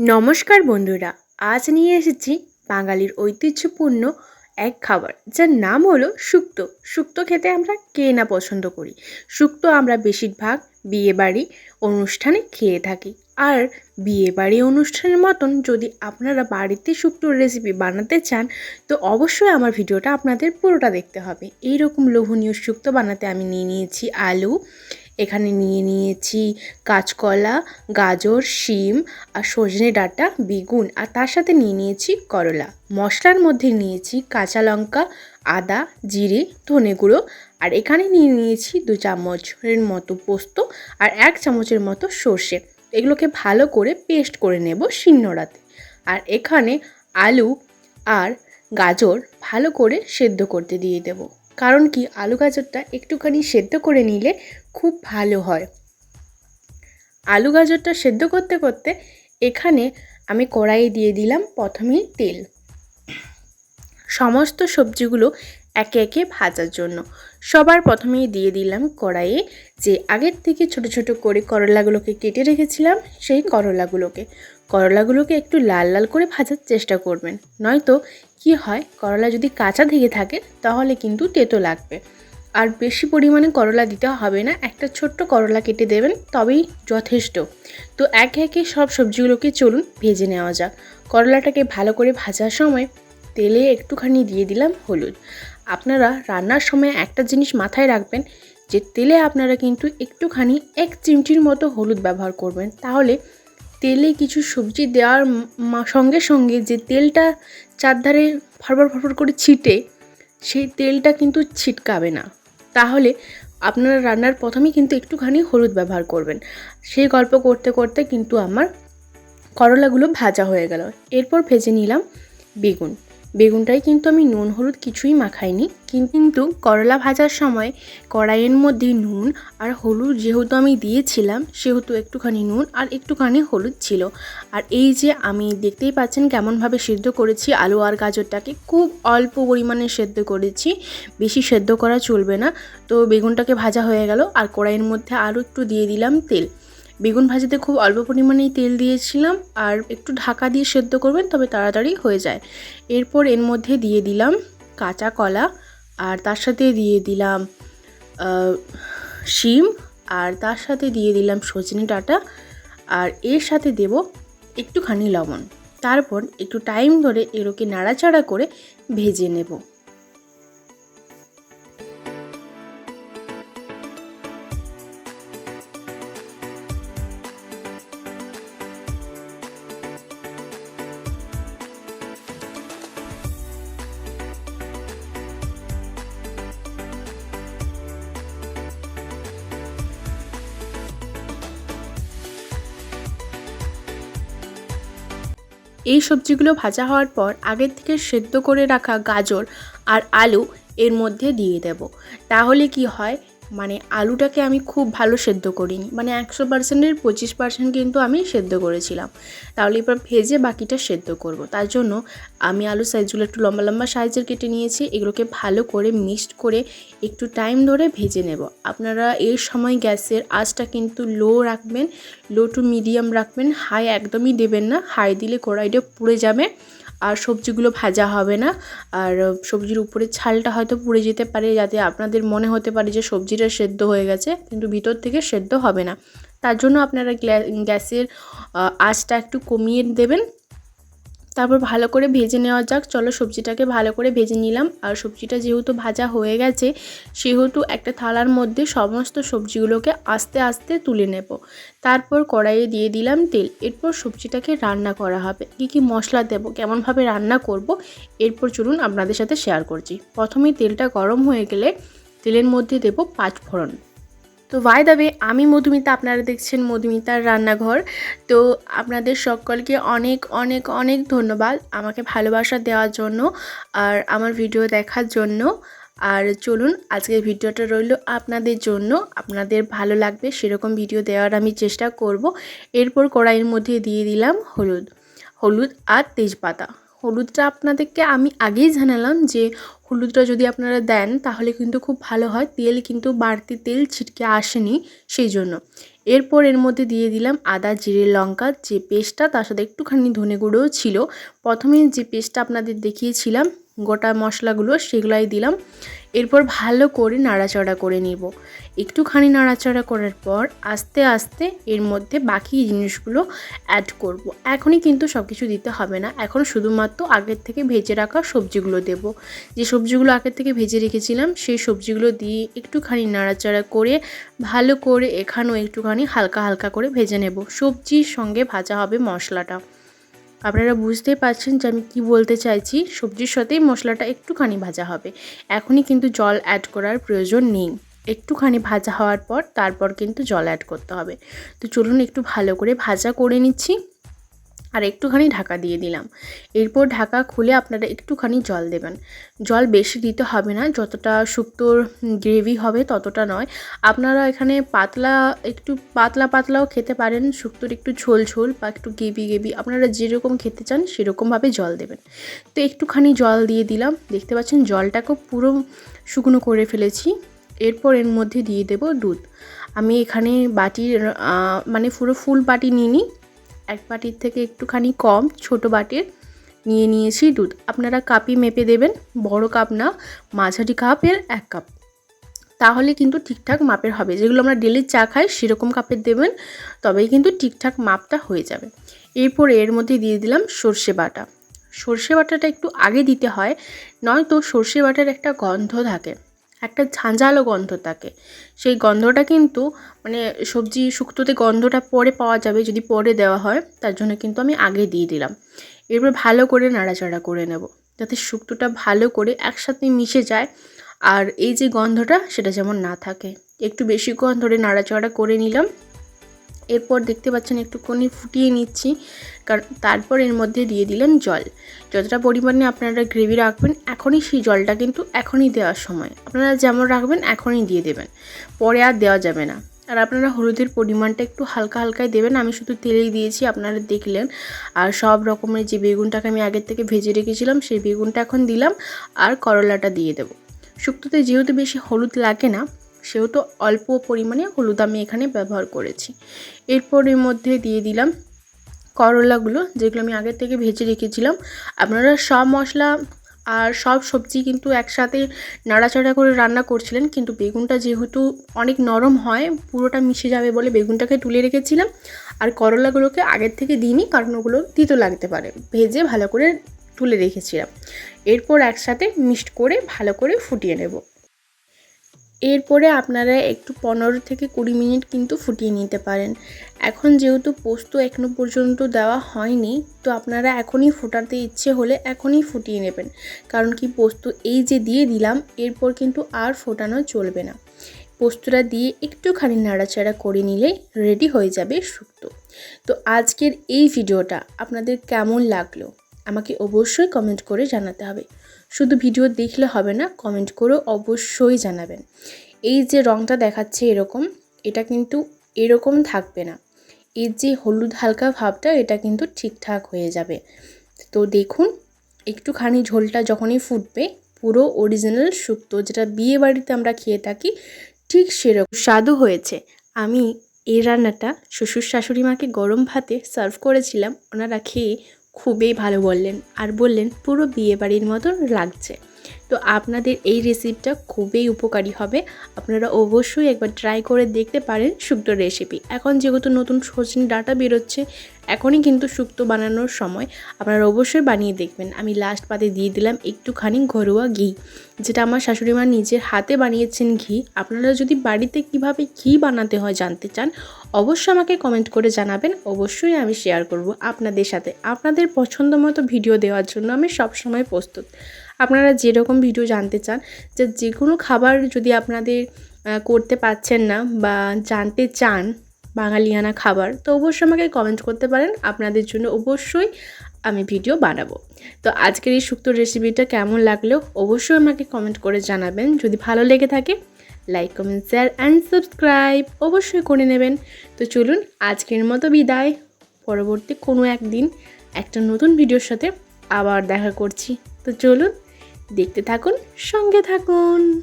নমস্কার বন্ধুরা, আজ নিয়ে এসেছি বাঙালির ঐতিহ্যপূর্ণ এক খাবার যার নাম হলো শুক্তো। শুক্তো খেতে আমরা কে না পছন্দ করি। শুক্তো আমরা বেশিরভাগ বিয়েবাড়ি অনুষ্ঠানে খেয়ে থাকি। আর বিয়েবাড়ি অনুষ্ঠানের মতন যদি আপনারা বাড়িতে শুক্তোর রেসিপি বানাতে চান তো অবশ্যই আমার ভিডিওটা আপনাদের পুরোটা দেখতে হবে। এইরকম লোভনীয় শুক্তো বানাতে আমি নিয়ে নিয়েছি আলু, এখানে নিয়ে নিয়েছি কাঁচকলা, গাজর, শিম আর সজনে ডাঁটা, বেগুন আর তার সাথে নিয়ে নিয়েছি করলা। মশলার মধ্যে নিয়েছি কাঁচা লঙ্কা, আদা, জিরে, ধনে গুঁড়ো আর এখানে নিয়ে নিয়েছি 2 চামচের মতো পোস্ত আর 1 চামচের মতো সর্ষে। এগুলোকে ভালো করে পেস্ট করে নেব শিলনোড়াতে। আর এখানে আলু আর গাজর ভালো করে সেদ্ধ করতে দিয়ে দেব, কারণ কি আলু গাজরটা একটুখানি সেদ্ধ করে নিলে খুব ভালো হয়। আলু গাজরটা সেদ্ধ করতে করতে এখানে আমি কড়াইয়ে দিয়ে দিলাম প্রথমেই তেল। সমস্ত সবজিগুলো একে একে ভাজার জন্য সবার প্রথমেই দিয়ে দিলাম কড়াইয়ে যে আগের থেকে ছোট ছোট করে করলাগুলোকে কেটে রেখেছিলাম সেই করলাগুলোকে একটু লাল লাল করে ভাজার চেষ্টা করবেন, নয়তো কি হয় করলা যদি কাঁচা থেকে থাকে তাহলে কিন্তু তেতো লাগবে। আর বেশি পরিমাণে করলা দিতে হবে না, একটা ছোট্ট করলা কেটে দেবেন তবেই যথেষ্ট। তো একে একে সব সবজিগুলোকে চলুন ভেজে নেওয়া যাক। করলাটাকে ভালো করে ভাজার সময় তেলে একটুখানি দিয়ে দিলাম হলুদ। আপনারা রান্নার সময় একটা জিনিস মাথায় রাখবেন যে তেলে আপনারা কিন্তু একটুখানি 1 চিমটির মতো হলুদ ব্যবহার করবেন, তাহলে তেলে কিছু সবজি দেওয়ার সঙ্গে সঙ্গে যে তেলটা চারধারে ফরফর করে ছিটে সেই তেলটা কিন্তু ছিটকাবে না। তাহলে আপনারা রান্নার প্রথমেই কিন্তু একটুখানি হলুদ ব্যবহার করবেন। সেই গল্প করতে করতে কিন্তু আমার করলাগুলো ভাজা হয়ে গেল। এরপর ভেজে নিলাম বেগুনটাই কিন্তু আমি নুন হলুদ কিছুই মাখাইনি, কিন্তু করলা ভাজার সময় কড়াইয়ের মধ্যে নুন আর হলুদ যেহেতু আমি দিয়েছিলাম সেহেতু একটুখানি নুন আর একটুখানি হলুদ ছিল। আর এই যে আমি দেখতেই পাচ্ছেন কেমনভাবে সেদ্ধ করেছি আলু আর গাজরটাকে, খুব অল্প পরিমাণে সেদ্ধ করেছি, বেশি সেদ্ধ করা চলবে না। তো বেগুনটাকে ভাজা হয়ে গেল আর কড়াইয়ের মধ্যে আরও একটু দিয়ে দিলাম তেল। বেগুন ভাজিতে খুব অল্প পরিমাণেই তেল দিয়েছিলাম আর একটু ঢাকা দিয়ে সেদ্ধ করবেন তবে তাড়াতাড়ি হয়ে যায়। এরপর এর মধ্যে দিয়ে দিলাম কাঁচা কলা আর তার সাথে দিয়ে দিলাম শিম আর তার সাথে দিয়ে দিলাম সজনে ডাঁটা আর এর সাথে দেব একটুখানি লবণ। তারপর একটু টাইম ধরে এগুলোকে নাড়াচাড়া করে ভেজে নেব। এই সবজিগুলো ভাজা হওয়ার পর আগের থেকে সেদ্ধ করে রাখা গাজর আর আলু এর মধ্যে দিয়ে দেব। তাহলে কি হয়, মানে আলুটাকে আমি খুব ভালো সেদ্ধ করিনি, মানে 100%-এর 25% কিন্তু আমি সেদ্ধ করেছিলাম। তাহলে এবার ভেজে বাকিটা সেদ্ধ করব। তার জন্য আমি আলু সাইজগুলো একটু লম্বা লম্বা সাইজের কেটে নিয়েছি। এগুলোকে ভালো করে মিক্সড করে একটু টাইম ধরে ভেজে নেব। আপনারা এই সময় গ্যাসের আঁচটা কিন্তু লো রাখবেন, লো টু মিডিয়াম রাখবেন, হাই একদমই দেবেন না। হাই দিলে কড়াইটা পুড়ে যাবে আর সবজিগুলো ভাজা হবে না, আর সবজির উপরে ছালটা হয়তো পুড়ে যেতে পারে, যাতে আপনাদের মনে হতে পারে যে সবজিটা সেদ্ধ হয়ে গেছে, কিন্তু ভিতর থেকে সেদ্ধ হবে না। তার জন্য আপনারা গ্যাসের আঁচটা একটু কমিয়ে দেবেন। তারপর ভালো করে ভেজে নেওয়া যাক। চলো সবজিটাকে ভালো করে ভেজে নিলাম। আর সবজিটা যেহেতু ভাজা হয়ে গেছে সেহেতু একটা থালার মধ্যে সমস্ত সবজিগুলোকে আস্তে আস্তে তুলে নেব। তারপর কড়াইয়ে দিয়ে দিলাম তেল। এরপর সবজিটাকে রান্না করা হবে। কী কী মশলা দেব, কেমনভাবে রান্না করব, এরপর চলুন আপনাদের সাথে শেয়ার করছি। প্রথমেই তেলটা গরম হয়ে গেলে তেলের মধ্যে দেব 5 ফোড়ন। তো বাই দ্য ওয়ে, আমি মধুমিতা, আপনারা দেখছেন মধুমিতার রান্নাঘর। তো আপনাদের সকলকে অনেক অনেক অনেক ধন্যবাদ আমাকে ভালোবাসা দেওয়ার জন্য আর আমার ভিডিও দেখার জন্য। আর চলুন আজকের ভিডিওটা রইল আপনাদের জন্য, আপনাদের ভালো লাগবে সেরকম ভিডিও দেওয়ার আমি চেষ্টা করব। এরপর কড়াইয়ের মধ্যে দিয়ে দিলাম হলুদ আর তেজপাতা। হলুদটা আপনাদেরকে আমি আগেই জানালাম যে হলুদটা যদি আপনারা দেন তাহলে কিন্তু খুব ভালো হয়, তেল কিন্তু বাড়তি তেল ছিটকে আসেনি সেই জন্য। এরপর এর মধ্যে দিয়ে দিলাম আদা জিরে লঙ্কা যে পেস্টটা, তার সাথে একটুখানি ধনে গুঁড়োও ছিল। প্রথমে যে পেস্টটা আপনাদের দেখিয়েছিলাম গোটা মশলাগুলো সেগুলাই দিলাম। এরপর ভালো করে নাড়াচাড়া করে নিব। একটুখানি নাড়াচাড়া করার পর আস্তে আস্তে এর মধ্যে বাকি জিনিসগুলো অ্যাড করব। এখনই কিন্তু সব কিছু দিতে হবে না, এখন শুধুমাত্র আগের থেকে ভেজে রাখা সবজিগুলো দেব। যে সবজিগুলো আগের থেকে ভেজে রেখেছিলাম সেই সবজিগুলো দিয়ে একটুখানি নাড়াচাড়া করে ভালো করে এখানেও একটুখানি হালকা হালকা করে ভেজে নেব। সবজির সঙ্গে ভাজা হবে মশলাটা। আপনারা বুঝতেই পারছেন যে আমি কি বলতে চাইছি, সবজির সাথেই মশলাটা একটুখানি ভাজা হবে। এখনই কিন্তু জল অ্যাড করার প্রয়োজন নেই, একটুখানি ভাজা হওয়ার পর তারপর কিন্তু জল অ্যাড করতে হবে। তো চলুন একটু ভালো করে ভাজা করে নিচ্ছি আর একটুখানি ঢাকা দিয়ে দিলাম। এরপর ঢাকা খুলে আপনারা একটুখানি জল দেবেন। জল বেশি দিতে হবে না, যতটা শুক্তোর গ্রেভি হবে ততটা নয়। আপনারা এখানে পাতলা একটু পাতলাও খেতে পারেন, শুক্তোর একটু ঝোল ঝোল বা একটু গ্রেভি আপনারা যেরকম খেতে চান সেরকমভাবে জল দেবেন। তো একটুখানি জল দিয়ে দিলাম, দেখতে পাচ্ছেন জলটাকেও পুরো শুকনো করে ফেলেছি। এরপর এর মধ্যে দিয়ে দেব দুধ। আমি এখানে বাটির মানে পুরো ফুল বাটি নিইনি, এক বাটির থেকে একটুখানি কম ছোট বাটির নিয়ে নিয়েছি দুধ। আপনারা কাপই মেপে দেবেন, বড় কাপ না, মাঝারি কাপের 1 কাপ, তাহলে কিন্তু ঠিকঠাক মাপের হবে। যেগুলো আমরা ডেলি চা খাই সেরকম কাপের দেবেন, তবেই কিন্তু ঠিকঠাক মাপটা হয়ে যাবে। এরপর এর মধ্যে দিয়ে দিলাম সর্ষে বাটা। সর্ষে বাটাটা একটু আগে দিতে হয়, নয়তো সর্ষে বাটার একটা গন্ধ থাকে, একটা ঝাঁঝালো গন্ধ থাকে। সেই গন্ধটা কিন্তু মানে সবজি শুক্তোতে গন্ধটা পরে পাওয়া যাবে যদি পরে দেওয়া হয়, তার জন্য কিন্তু আমি আগে দিয়ে দিলাম। এরপর ভালো করে নাড়াচাড়া করে নেব যাতে শুক্তোটা ভালো করে একসাথে মিশে যায় আর এই যে গন্ধটা সেটা যেমন না থাকে। একটু বেশিক্ষণ ধরে নাড়াচাড়া করে নিলাম। এরপর দেখতে পাচ্ছেন একটুখানি ফুটিয়ে নিচ্ছি, কারণ তারপর এর মধ্যে দিয়ে দিলাম জল। যতটা পরিমাণে আপনারা গ্রেভি রাখবেন এখনই সেই জলটা কিন্তু এখনই দেওয়ার সময়, আপনারা যেমন রাখবেন এখনই দিয়ে দেবেন, পরে আর দেওয়া যাবে না। আর আপনারা হলুদের পরিমাণটা একটু হালকা হালকাই দেবেন, আমি শুধু তেলেই দিয়েছি আপনারা দেখলেন। আর সব রকমের যে বেগুনটাকে আমি আগের থেকে ভেজে রেখেছিলাম সেই বেগুনটা এখন দিলাম আর করলাটা দিয়ে দেব। শুক্তোতে যেহেতু বেশি হলুদ লাগে না সেহেতু অল্প পরিমাণে হলুদ আমি এখানে ব্যবহার করেছি। এরপর এর মধ্যে দিয়ে দিলাম করলাগুলো, যেগুলো আমি আগের থেকে ভেজে রেখেছিলাম। আপনারা সব মশলা আর সব সবজি কিন্তু একসাথে নাড়াচাড়া করে রান্না করছিলেন, কিন্তু বেগুনটা যেহেতু অনেক নরম হয় পুরোটা মিশে যাবে বলে বেগুনটাকে তুলে রেখেছিলাম। আর করলাগুলোকে আগের থেকে দিইনি, কারণ ওগুলো তিতো লাগতে পারে, ভেজে ভালো করে তুলে রেখেছিলাম। এরপর একসাথে মিক্সড করে ভালো করে ফুটিয়ে নেব। এরপরে আপনারা একটু 15 থেকে 20 মিনিট কিন্তু ফুটিয়ে নিতে পারেন। এখন যেহেতু পোস্ত এখনো পর্যন্ত দেওয়া হয়নি, তো আপনারা এখনই ফোটাতে ইচ্ছে হলে এখনই ফুটিয়ে নেবেন, কারণ কি পোস্ত এই যে দিয়ে দিলাম এরপর কিন্তু আর ফোটানো চলবে না। পোস্তটা দিয়ে একটুখানি নাড়াচাড়া করে নিলে রেডি হয়ে যাবে শুক্তো। তো আজকের এই ভিডিওটা আপনাদের কেমন লাগলো আমাকে অবশ্যই কমেন্ট করে জানাতে হবে। শুধু ভিডিও দেখলে হবে না, কমেন্ট করেও অবশ্যই জানাবেন। এই যে রঙটা দেখাচ্ছে এরকম, এটা কিন্তু এরকম থাকবে না, এর যে হলুদ হালকা ভাবটা এটা কিন্তু ঠিকঠাক হয়ে যাবে। তো দেখুন একটুখানি ঝোলটা যখনই ফুটবে পুরো অরিজিনাল শুক্তো যেটা বিয়ে বাড়িতে আমরা খেয়ে থাকি ঠিক সেরকম স্বাদও হয়েছে। আমি এই রান্নাটা শ্বশুর শাশুড়ি মাকে গরম ভাতে সার্ভ করেছিলাম, ওনারা খেয়ে খুবই ভালো বললেন আর বললেন পুরো বিয়ে বাড়ির মতন লাগছে। তো আপনাদের এই রেসিপিটা খুবই উপকারী হবে, আপনারা অবশ্যই একবার ট্রাই করে দেখতে পারেন শুক্তোর রেসিপি। এখন যেহেতু নতুন সজনে ডাঁটা বেরোচ্ছে, এখনই কিন্তু শুক্তো বানানোর সময়, আপনারা অবশ্যই বানিয়ে দেখবেন। আমি লাস্ট পাতে দিয়ে দিলাম একটুখানি ঘরোয়া ঘি, যেটা আমার শাশুড়ি মা নিজের হাতে বানিয়েছেন ঘি। আপনারা যদি বাড়িতে কিভাবে ঘি বানাতে হয় জানতে চান অবশ্যই আমাকে কমেন্ট করে জানাবেন, অবশ্যই আমি শেয়ার করব আপনাদের সাথে। আপনাদের পছন্দ মতো ভিডিও দেওয়ার জন্য আমি সবসময় প্রস্তুত। আপনারা যেরকম ভিডিও জানতে চান, যে কোনো খাবার যদি আপনাদের করতে পারছেন না বা জানতে চান বাঙালিয়ানা খাবার, তো অবশ্যই আমাকে কমেন্ট করতে পারেন, আপনাদের জন্য অবশ্যই আমি ভিডিও বানাবো। তো আজকের এই শুক্তোর রেসিপিটা কেমন লাগলো অবশ্যই আমাকে কমেন্ট করে জানাবেন। যদি ভালো লেগে থাকে like comment share and subscribe অবশ্যই করে নেবেন। তো চলুন আজকের মতো বিদায়, পরবর্তী কোনো একদিন একটা নতুন ভিডিওর সাথে আবার দেখা করছি। তো চলুন দেখতে থাকুন, সঙ্গে থাকুন।